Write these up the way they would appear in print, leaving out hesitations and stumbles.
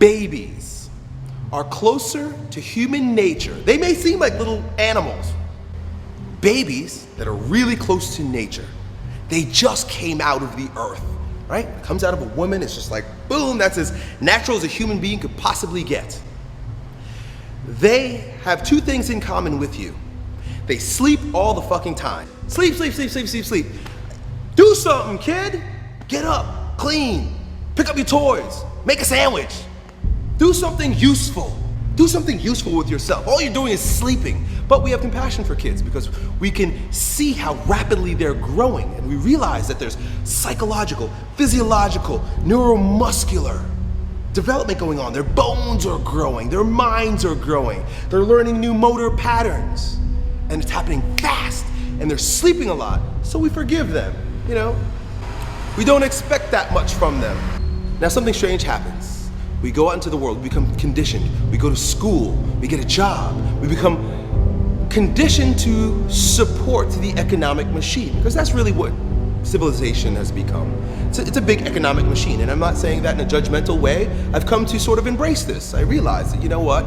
Babies are closer to human nature. They may seem like little animals. Babies that are really close to nature, they just came out of the earth, right? It comes out of a woman, it's just like, boom, that's as natural as a human being could possibly get. They have two things in common with you. They sleep all the fucking time. Sleep, sleep, sleep, sleep, sleep, sleep. Do something, kid. Get up, clean, pick up your toys, make a sandwich. Do something useful. Do something useful with yourself. All you're doing is sleeping. But we have compassion for kids because we can see how rapidly they're growing, and we realize that there's psychological, physiological, neuromuscular development going on. Their bones are growing, their minds are growing, they're learning new motor patterns, and it's happening fast, and they're sleeping a lot, so we forgive them, you know? We don't expect that much from them. Now something strange happens. We go out into the world, we become conditioned, we go to school, we get a job, we become conditioned to support the economic machine, because that's really what civilization has become. It's a big economic machine, and I'm not saying that in a judgmental way. I've come to sort of embrace this. I realize that, you know what?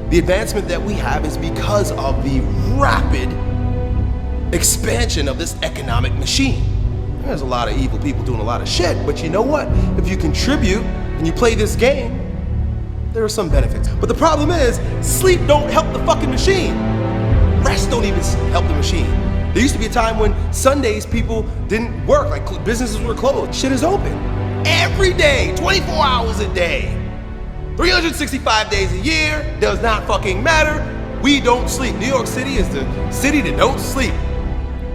The advancement that we have is because of the rapid expansion of this economic machine. There's a lot of evil people doing a lot of shit, but you know what? If you contribute and you play this game, there are some benefits. But the problem is, sleep don't help the fucking machine. Rest don't even help the machine. There used to be a time when Sundays people didn't work, like businesses were closed. Shit is open. Every day, 24 hours a day, 365 days a year, does not fucking matter. We don't sleep. New York City is the city that don't sleep.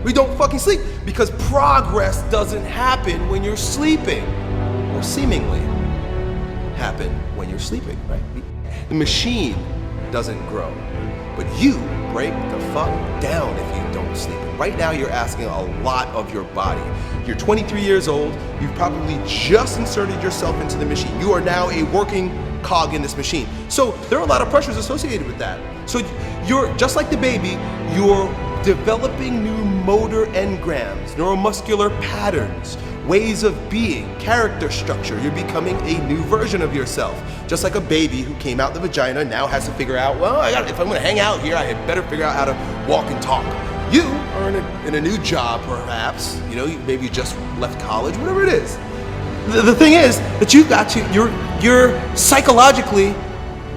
We don't fucking sleep because progress doesn't happen when you're sleeping, or seemingly happen when you're sleeping, right? The machine doesn't grow, but you break the fuck down if you don't sleep. And right now you're asking a lot of your body. You're 23 years old, you've probably just inserted yourself into the machine. You are now a working cog in this machine. So there are a lot of pressures associated with that. So you're, just like the baby, you're developing new motor engrams, neuromuscular patterns, ways of being, character structure. You're becoming a new version of yourself. Just like a baby who came out the vagina now has to figure out, well, if I'm gonna hang out here, I had better figure out how to walk and talk. You are in a new job, perhaps. You know, maybe you just left college, whatever it is. The thing is that you've got to, you're psychologically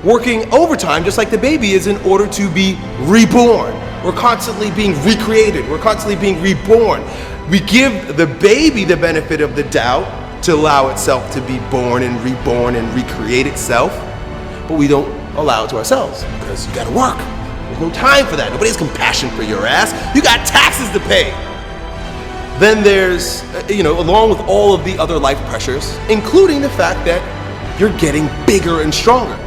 working overtime just like the baby is in order to be reborn. We're constantly being recreated. We're constantly being reborn. We give the baby the benefit of the doubt to allow itself to be born and reborn and recreate itself, but we don't allow it to ourselves because you gotta work. There's no time for that. Nobody has compassion for your ass. You got taxes to pay. Then there's, along with all of the other life pressures, including the fact that you're getting bigger and stronger.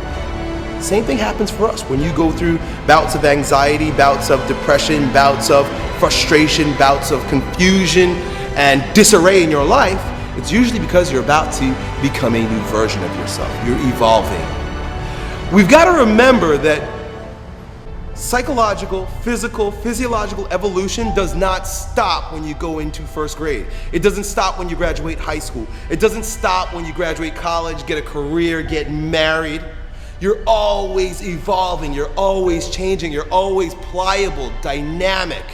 Same thing happens for us when you go through bouts of anxiety, bouts of depression, bouts of frustration, bouts of confusion and disarray in your life. It's usually because you're about to become a new version of yourself. You're evolving. We've got to remember that psychological, physical, physiological evolution does not stop when you go into first grade. It doesn't stop when you graduate high school. It doesn't stop when you graduate college, get a career, get married. You're always evolving, you're always changing, you're always pliable, dynamic,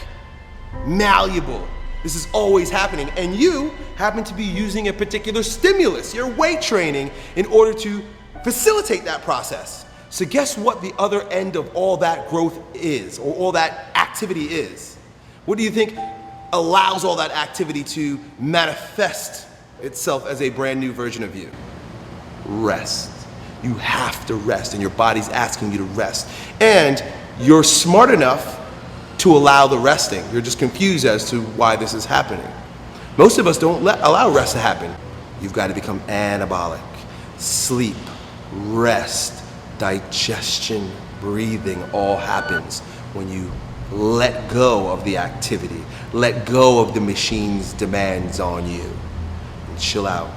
malleable. This is always happening, and you happen to be using a particular stimulus, your weight training, in order to facilitate that process. So guess what the other end of all that growth is, or all that activity is? What do you think allows all that activity to manifest itself as a brand new version of you? Rest. You have to rest, and your body's asking you to rest. And you're smart enough to allow the resting. You're just confused as to why this is happening. Most of us don't allow rest to happen. You've got to become anabolic. Sleep, rest, digestion, breathing all happens when you let go of the activity, let go of the machine's demands on you, and chill out.